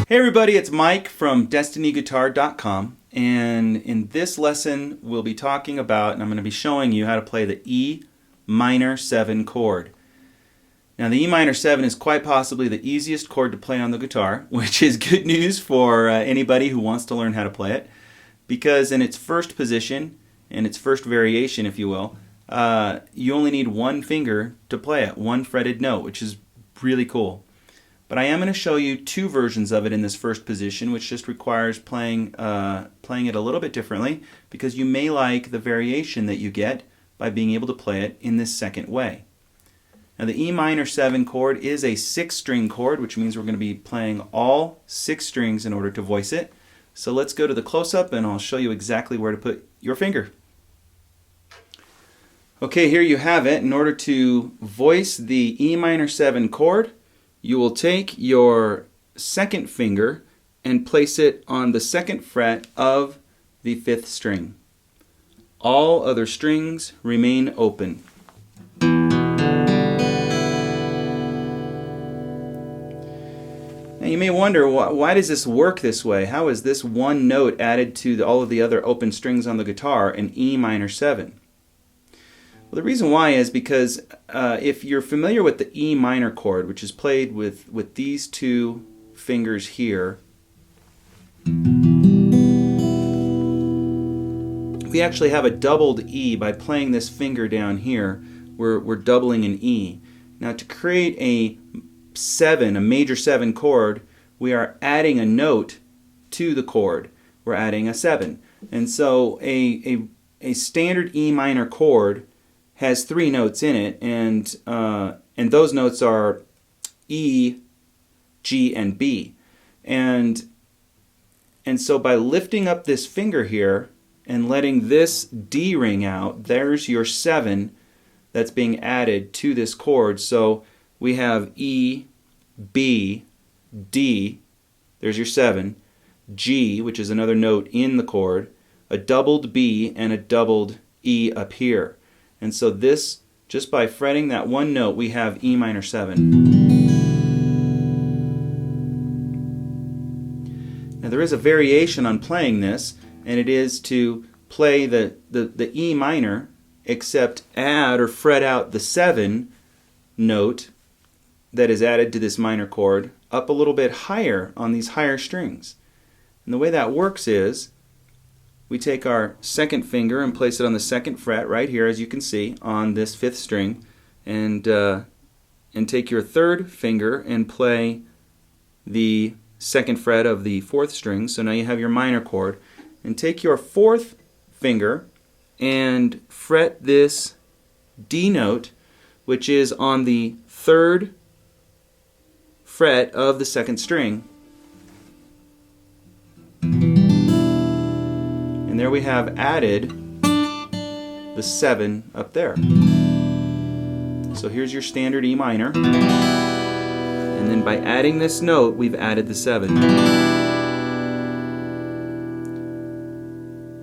Hey everybody, it's Mike from DestinyGuitar.com, and in this lesson we'll be talking about, and I'm going to be showing you how to play the E minor 7 chord. Now the E minor 7 is quite possibly the easiest chord to play on the guitar, which is good news for anybody who wants to learn how to play it, because in its first position, in its first variation if you will, you only need one finger to play it, one fretted note, which is really cool. But I am going to show you two versions of it in this first position, which just requires playing it a little bit differently, because you may like the variation that you get by being able to play it in this second way. Now the E minor 7 chord is a 6-string chord, which means we're going to be playing all 6 strings in order to voice it. So let's go to the close-up and I'll show you exactly where to put your finger. Okay, here you have it. In order to voice the E minor 7 chord, you will take your second finger and place it on the 2nd fret of the 5th string. All other strings remain open. Now you may wonder, why does this work this way? How is this one note added to all of the other open strings on the guitar in E minor 7? Well, the reason why is because if you're familiar with the E minor chord, which is played with these two fingers here, we actually have a doubled E. By playing this finger down here, we're doubling an E. Now to create a 7, a major 7 chord, we are adding a note to the chord. We're adding a 7. And so a standard E minor chord has 3 notes in it, and those notes are E, G, and B. And so by lifting up this finger here and letting this D ring out, there's your 7 that's being added to this chord. So we have E, B, D, there's your 7, G, which is another note in the chord, a doubled B, and a doubled E up here. And so this, just by fretting that one note, we have E minor 7. Now there is a variation on playing this, and it is to play the E minor, except add or fret out the 7 note that is added to this minor chord up a little bit higher on these higher strings. And the way that works is, we take our 2nd finger and place it on the 2nd fret right here, as you can see, on this 5th string, and take your 3rd finger and play the 2nd fret of the 4th string. So now you have your minor chord. And take your 4th finger and fret this D note, which is on the 3rd fret of the 2nd string. And there we have added the 7 up there. So here's your standard E minor. And then by adding this note, we've added the 7.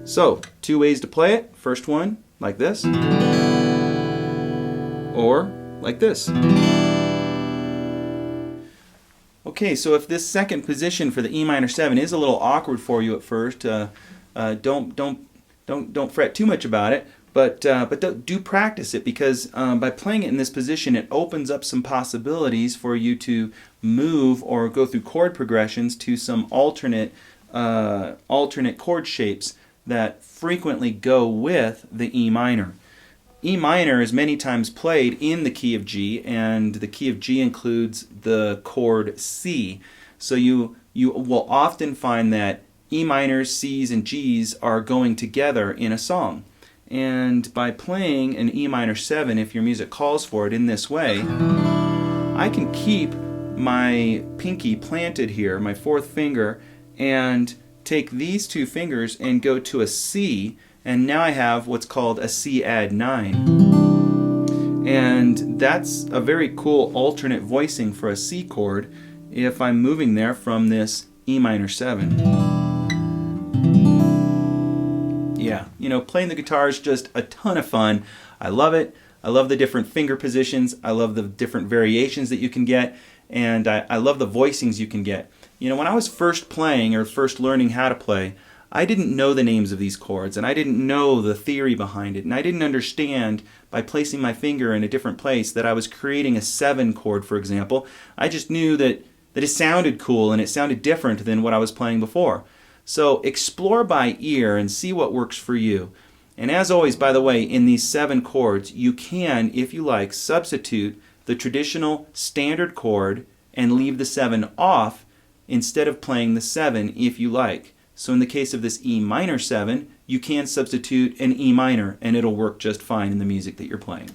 So, 2 ways to play it. First one, like this. Or like this. Okay, so if this second position for the E minor 7 is a little awkward for you at first, don't fret too much about it, but do practice it, because by playing it in this position, it opens up some possibilities for you to move or go through chord progressions to some alternate chord shapes that frequently go with the E minor. E minor is many times played in the key of G, and the key of G includes the chord C. So you will often find that E minors, C's, and G's are going together in a song. And by playing an E minor 7, if your music calls for it in this way, I can keep my pinky planted here, my 4th finger, and take these 2 fingers and go to a C, and now I have what's called a C add 9. And that's a very cool alternate voicing for a C chord if I'm moving there from this E minor 7. Yeah, you know, playing the guitar is just a ton of fun. I love it. I love the different finger positions. I love the different variations that you can get. And I love the voicings you can get. You know, when I was first playing or first learning how to play, I didn't know the names of these chords, and I didn't know the theory behind it, and I didn't understand by placing my finger in a different place that I was creating a 7 chord, for example. I just knew that it sounded cool and it sounded different than what I was playing before. So explore by ear and see what works for you. And as always, by the way, in these 7 chords, you can, if you like, substitute the traditional standard chord and leave the 7 off instead of playing the 7 if you like. So in the case of this E minor 7, you can substitute an E minor and it'll work just fine in the music that you're playing.